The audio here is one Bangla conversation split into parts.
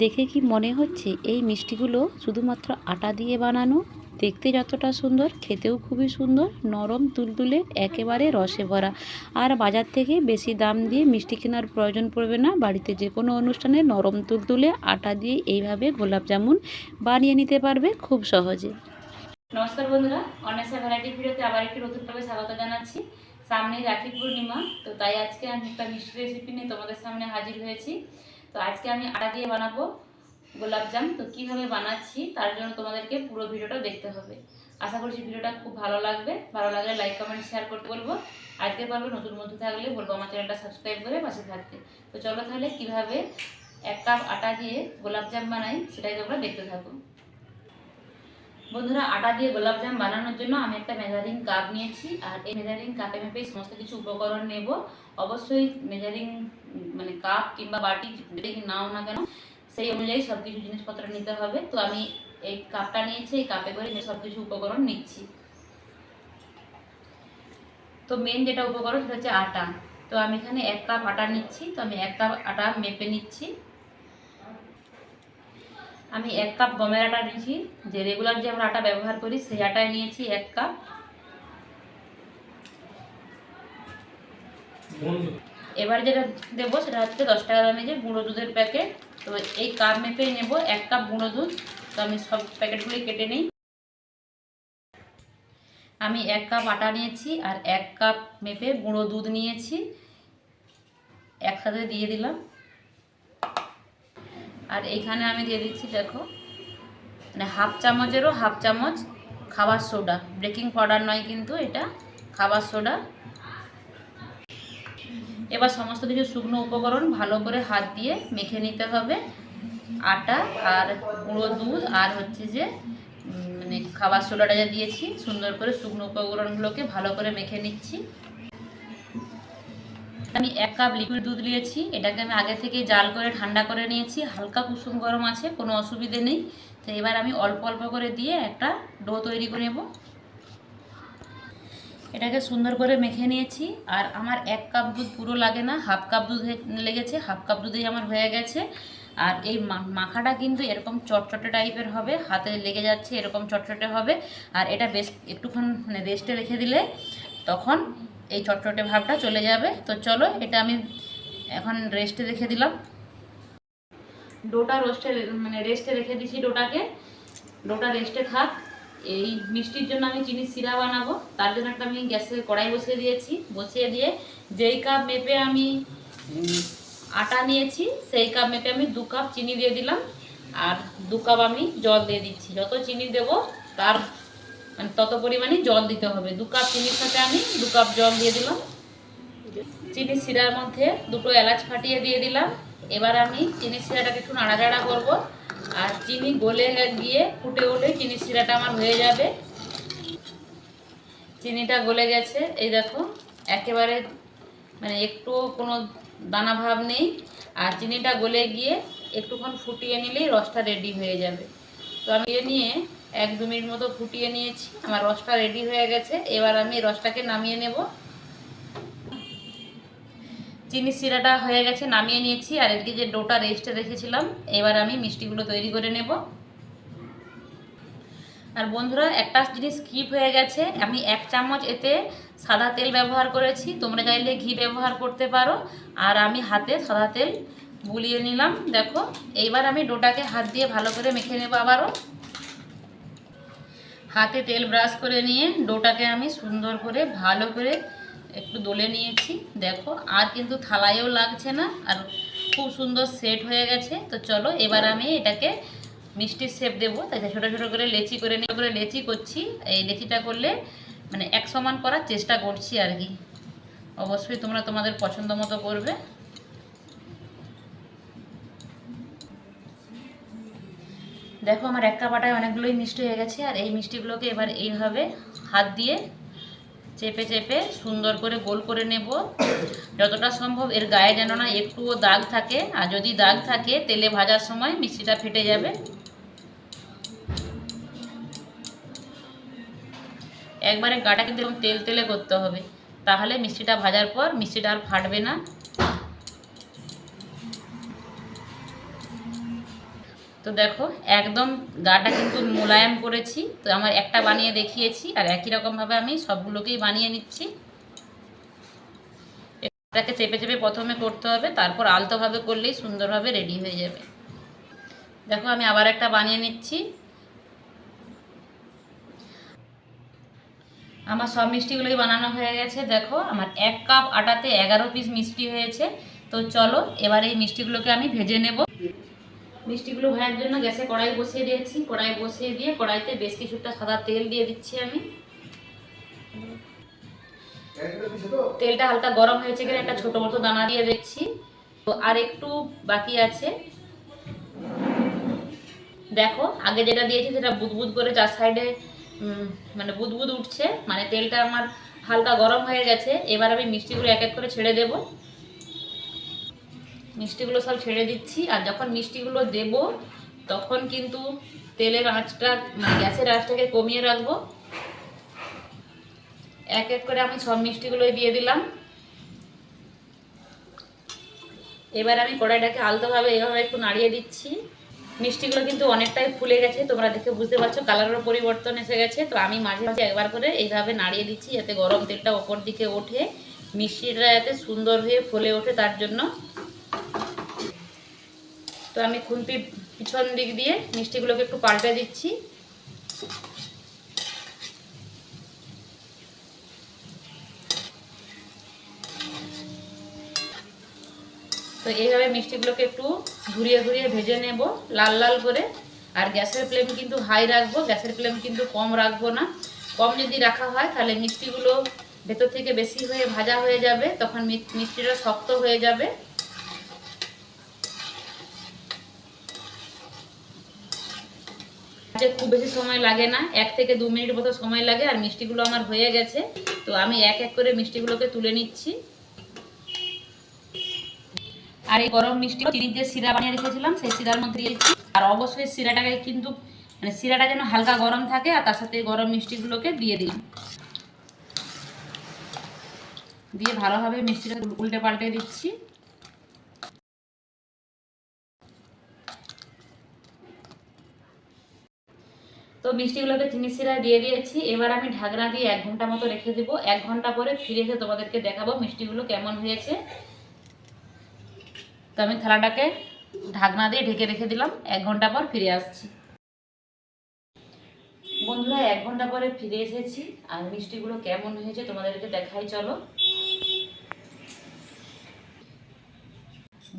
দেখে কি মনে হচ্ছে এই মিষ্টিগুলো শুধুমাত্র আটা দিয়ে বানানো? দেখতে যতটা সুন্দর, খেতেও খুবই সুন্দর, নরম তুলতুলে, একেবারে রসে ভরা। আর বাজার থেকে বেশি দাম দিয়ে মিষ্টি কেনার প্রয়োজন পড়বে না। বাড়িতে যে কোনো অনুষ্ঠানে নরম তুলতুলে আটা দিয়ে এইভাবে গোলাপ জামুন বানিয়ে নিতে পারবে খুব সহজে। নমস্কার বন্ধুরা, অনেসা ভ্যারাইটি ভিডিওতে আবার একটি নতুনভাবে স্বাগত জানাচ্ছি। সামনেই রাখি পূর্ণিমা, তো তাই আজকে আমি একটা মিষ্টি রেসিপি নিয়ে তোমাদের সামনে হাজির হয়েছি। তো আজকে আমি আটা দিয়ে বানাবো গোলাপজাম। তো কীভাবে বানাচ্ছি তার জন্য তোমাদেরকে পুরো ভিডিওটা দেখতে হবে। আশা করছি ভিডিওটা খুব ভালো লাগবে। ভালো লাগলে লাইক কমেন্ট শেয়ার করতে বলবো। আজকে পারবে নতুন বন্ধু থাকলে বলবো আমার চ্যানেলটা সাবস্ক্রাইব করে পাশে থাকতে। তো চলো তাহলে কীভাবে 1 কাপ আটা দিয়ে গোলাপজাম বানাই সেটাই তোমরা দেখতে থাকো। বন্ধুরা, আটা দিয়ে গোলাপজাম বানানোর জন্য আমি একটা মেজারিং কাপ নিয়েছি। আর এই মেজারিং কাপে মেপেই সমস্ত কিছু উপকরণ নেব। অবশ্যই মেজারিং কাপ কিংবা বাটি যেটাই নাও না কেন সেই অনুযায়ী সব কিছু জিনিসপত্র নিতে হবে। তো আমি এই কাপটা নিয়েছি, এই কাপে করে সব কিছু উপকরণ নিচ্ছি। তো মেন যেটা উপকরণ সেটা হচ্ছে আটা। তো আমি এখানে 1 কাপ আটা নিচ্ছি। তো আমি 1 কাপ আটা মেপে নিচ্ছি। আমি 1 কাপ গমের আটা নিয়েছি, যে রেগুলার যে আমরা আটা ব্যবহার করি সেই আটায় নিয়েছি 1 কাপ। এবার যেটা দেবো সেটা হচ্ছে 10 টাকা দামের যে গুঁড়ো দুধের প্যাকেট। তো এই কাপ মেপেই নেব 1 কাপ গুঁড়ো দুধ। তো আমি সব প্যাকেটগুলি কেটে নিই। আমি 1 কাপ আটা নিয়েছি আর 1 কাপ মেপে গুঁড়ো দুধ নিয়েছি, একসাথে দিয়ে দিলাম। আর এইখানে আমি দিয়ে দিচ্ছি, দেখো, হাফ চামচেরও হাফ চামচ খাবার সোডা। বেকিং পাউডার নয় কিন্তু, এটা খাবার সোডা। এবার সমস্ত কিছু শুকনো উপকরণ ভালো করে হাত দিয়ে মেখে নিতে হবে। আটা আর গুঁড়ো দুধ আর হচ্ছে যে খাবার সোডাটা যা দিয়েছি, সুন্দর করে শুকনো উপকরণগুলোকে ভালো করে মেখে নিচ্ছি। আমি 1 কাপ লিকুইড দুধ নিয়েছি। এটাকে আমি আগে থেকে জাল করে ঠান্ডা করে নিয়েছি। হালকা কুসুম গরম আছে, কোনো অসুবিধে নেই। তো এবার আমি অল্প অল্প করে দিয়ে একটা ডো তৈরি করে নেব। এটাকে সুন্দর করে মেখে নিয়েছি। আর আমার 1 কাপ দুধ পুরো লাগে না, হাফ কাপ দুধ লেগেছে। হাফ কাপ দুধেই আমার হয়ে গেছে। আর এই মাখাটা কিন্তু এরকম চটচটে টাইপের হবে, হাতে লেগে যাচ্ছে এরকম চটচটে হবে। আর এটা বেশ একটুক্ষণ রেস্টে রেখে দিলে তখন এই চটচটে ভাবটা চলে যাবে। তো চলো, এটা আমি এখন রেস্টে রেখে দিলাম। ডোটা রেস্টে রেখে দিছি। ডোটা রেস্টে থাক। এই মিষ্টির জন্য আমি চিনি সিরা বানাবো। তার জন্য একটা আমি গ্যাসে কড়াই বসিয়ে দিয়েছি। বসিয়ে দিয়ে যেই কাপ মেপে আমি আটা নিয়েছি সেই কাপ মেপে আমি 2 কাপ চিনি দিয়ে দিলাম। আর 2 কাপ আমি জল দিয়ে দিচ্ছি। যত চিনি দেব তার তত পরিমাণে জল দিতে হবে। 2 কাপ চিনির সাথে আমি 2 কাপ জল দিয়ে দিলাম। চিনি শিরার মধ্যে 2টো এলাচ ফাটিয়ে দিয়ে দিলাম। এবার আমি চিনি শিরাটাকে একটু নাড়াচাড়া করব। আর চিনি গলে গিয়ে ফুটে উঠে চিনি শিরাটা আমার হয়ে যাবে। চিনিটা গলে গেছে, এই দেখো, একেবারে একটু কোনো দানা ভাব নেই। আর চিনিটা গলে গিয়ে একটুক্ষণ ফুটিয়ে নিলেই রসটা রেডি হয়ে যাবে। তো আমি নিয়ে 1-2 মিনিট মতো ফুটিয়ে নিয়েছি। আমার রসটা রেডি হয়ে গেছে। এবার আমি রসটাকে নামিয়ে নেব। চিনি শিরাটা হয়ে গেছে, নামিয়ে নিয়েছি। আর এদিকে যে ডোটা রেস্টে রেখেছিলাম, এবার আমি মিষ্টিগুলো তৈরি করে নেব। আর বন্ধুরা, একটা জিনিস স্কিপ হয়ে গেছে। আমি 1 চামচ এতে সাদা তেল ব্যবহার করেছি। তোমরা চাইলে ঘি ব্যবহার করতে পারো। আর আমি হাতে সাদা তেল বুলিয়ে নিলাম, দেখো। এইবার আমি ডোটাকে হাত দিয়ে ভালো করে মেখে নেব। আবারও হাতে তেল ব্রাশ করে নিয়ে ডোটাকে আমি সুন্দর করে ভালো করে একটু দলে নিয়েছি, দেখো। আর কিন্তু থালায়ও লাগছে না, আর খুব সুন্দর সেট হয়ে গেছে। তো চলো, এবার আমি এটাকে মিষ্টির শেপ দেবো। তাই ছোটো ছোটো করে লেচি করে নিয়ে লেচি করছি। এই লেচিটা করলে এক সমান করার চেষ্টা করছি আর কি। অবশ্যই তোমরা তোমাদের পছন্দ মতো করবে। দেখো, আমার 1 কাপ আটায় অনেকগুলোই মিষ্টি হয়ে গেছে। আর এই মিষ্টিগুলোকে এবার এইভাবে হাত দিয়ে চেপে চেপে সুন্দর করে গোল করে নেব। যতটা সম্ভব এর গায়ে যেন না একটুও দাগ থাকে। আর যদি দাগ থাকে তেলে ভাজার সময় মিষ্টিটা ফেটে যাবে। একবারে গাটা কিন্তু তেল তেলে করতে হবে, তাহলে মিষ্টিটা ভাজার পর মিষ্টিটা আর ফাটবে না। তো দেখো একদম গাটা কিন্তু মোলায়েম করেছি। তো আমার একটা বানিয়ে দেখিয়েছি, আর একই রকমভাবে আমি সবগুলোকেই বানিয়ে নিচ্ছি। এটাকে চেপে চেপে প্রথমে করতে হবে, তারপর আলতোভাবে করলেই সুন্দরভাবে রেডি হয়ে যাবে। দেখো আমি আবার একটা বানিয়ে নিচ্ছি। আমার সব মিষ্টিগুলোই বানানো হয়ে গেছে। দেখো আমার 1 কাপ আটাতে 11 পিস মিষ্টি হয়েছে। তো চলো এবার এই মিষ্টিগুলোকে আমি ভেজে নেব। মিষ্টিগুলো ভাজার জন্য গ্যাসে কড়াই বসিয়ে দিয়েছি। কড়াই বসিয়ে দিয়ে কড়াইতে বেশ কিছুটা সাদা তেল দিয়ে দিচ্ছি আমি। তেলটা হালকা গরম হয়েছে কিনা একটা ছোট মতো দানা দিয়ে দিচ্ছি। তো আর একটু বাকি আছে। দেখো আগে যেটা দিয়েছি সেটা বুদবুদ করে চার সাইডে মানে বুদবুদ উঠছে, মানে তেলটা আমার হালকা গরম হয়ে গেছে। এবার আমি মিষ্টিগুলো এক এক করে ছেড়ে দেব। মিষ্টিগুলো সব ছেড়ে দিচ্ছি। আর যখন মিষ্টিগুলো দেব তখন কিন্তু তেলের আঁচটা মানে গ্যাসের আঁচটাকে কমিয়ে রাখবো। এক এক করে আমি সব মিষ্টিগুলোই দিয়ে দিলাম। এবার আমি কড়াইটাকে আলতোভাবে এইভাবে একটু নাড়িয়ে দিচ্ছি। মিষ্টিগুলো কিন্তু অনেকটাই ফুলে গেছে, তোমরা দেখে বুঝতে পারছো কালারেরও পরিবর্তন এসে গেছে। তো আমি মাঝে মাঝে একবার করে এইভাবে নাড়িয়ে দিচ্ছি যাতে গরম তেলটা ওপর দিকে ওঠে, মিষ্টিটা যাতে সুন্দর হয়ে ফুলে ওঠে তার জন্য। তো আমি খুন্তির পিছন দিক দিয়ে মিষ্টিগুলোকে একটু পাল্টে দিচ্ছি। তো এইভাবে মিষ্টিগুলোকে একটু ঘুরিয়ে ঘুরিয়ে ভেজে নেব লাল লাল করে। আর গ্যাসের ফ্লেম কিন্তু হাই রাখবো, গ্যাসের ফ্লেম কিন্তু কম রাখবো না। কম যদি রাখা হয় তাহলে মিষ্টিগুলো ভেতর থেকে বেশি হয়ে ভাজা হয়ে যাবে, তখন মিষ্টিটা শক্ত হয়ে যাবে। খুব বেশি সময় লাগে না, 1 থেকে 2 মিনিট মতো সময় লাগে। আর মিষ্টিগুলো আমার হয়ে গেছে। তো আমি এক এক করে মিষ্টিগুলোকে তুলে নিচ্ছি। আর এই গরম মিষ্টি চিনি যে সিরা বানিয়ে রেখেছিলাম সেই সিরার মধ্যে দিয়েছি। আর অবশ্যই সিরাটাকে কিন্তু মানে সিরাটা যেন হালকা গরম থাকে, আর তার সাথে গরম মিষ্টিগুলোকে দিয়ে দিলাম। দিয়ে ভালোভাবে মিষ্টিটা উল্টে পাল্টে দিচ্ছি। তো মিষ্টিগুলোকে চিনি সিরা দিয়ে দিয়েছি। এবার আমি ঢাকনা দিয়ে 1 ঘন্টা মতো রেখে দেবো। 1 ঘন্টা পরে ফিরে এসে তোমাদেরকে দেখাবো মিষ্টিগুলো কেমন হয়েছে। তো আমি থালাটাকে ঢাকনা দিয়ে ঢেকে রেখে দিলাম। 1 ঘন্টা পর ফিরে আসছি। বন্ধুরা 1 ঘন্টা পরে ফিরে এসেছি। আর মিষ্টিগুলো কেমন হয়েছে তোমাদেরকে দেখাই চলো।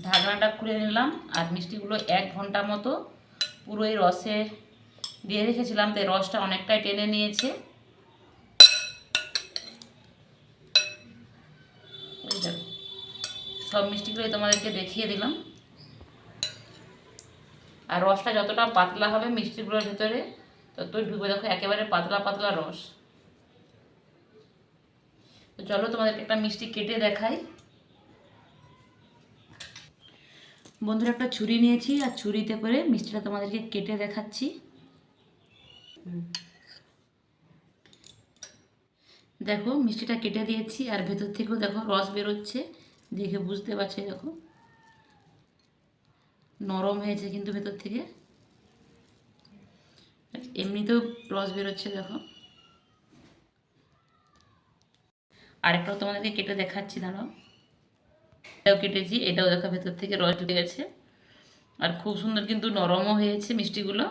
ঢাকনাটা খুলে নিলাম। আর মিষ্টিগুলো 1 ঘন্টা মতো পুরো এই রসে দিয়ে রেখেছিলাম, তাই রসটা অনেকটাই টেনে নিয়েছে। সব মিষ্টিগুলোই তোমাদেরকে দেখিয়ে দিলাম। আর রসটা যতটা পাতলা হবে মিষ্টিগুলোর ভেতরে ততই ঢুকবে। দেখো একেবারে পাতলা পাতলা রস। তো চলো তোমাদেরকে একটা মিষ্টি কেটে দেখাই। বন্ধুরা একটা ছুরি নিয়েছি, আর ছুরিতে করে মিষ্টিটা তোমাদেরকে কেটে দেখাচ্ছি। দেখো মিষ্টিটা কেটে দিয়েছি, আর ভেতর থেকেও দেখো রস বেরোচ্ছে, দেখে বুঝতে পারছি। দেখো নরম হয়েছে কিন্তু ভেতর থেকে, এমনিতেও রস বেরোচ্ছে। দেখো আরেকটাও তোমাদেরকে কেটে দেখাচ্ছি, দাঁড়াও। এটাও কেটেছি, এটাও দেখো ভেতর থেকে রস ঢুকে গেছে। আর খুব সুন্দর কিন্তু নরমও হয়েছে মিষ্টিগুলো।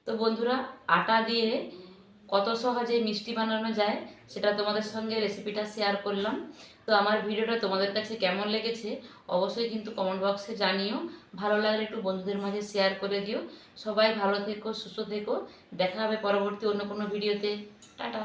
তো বন্ধুরা আটা দিয়ে কত সহজে মিষ্টি বানানো যায় সেটা তোমাদের সঙ্গে রেসিপিটা শেয়ার করলাম। তো আমার ভিডিওটা তোমাদের কাছে কেমন লেগেছে অবশ্যই কিন্তু কমেন্ট বক্সে জানিও। ভালো লাগলে একটু বন্ধুদের মাঝে শেয়ার করে দিও। সবাই ভালো থেকো, সুস্থ থেকো। দেখা হবে পরবর্তী অন্য কোনো ভিডিওতে। টাটা।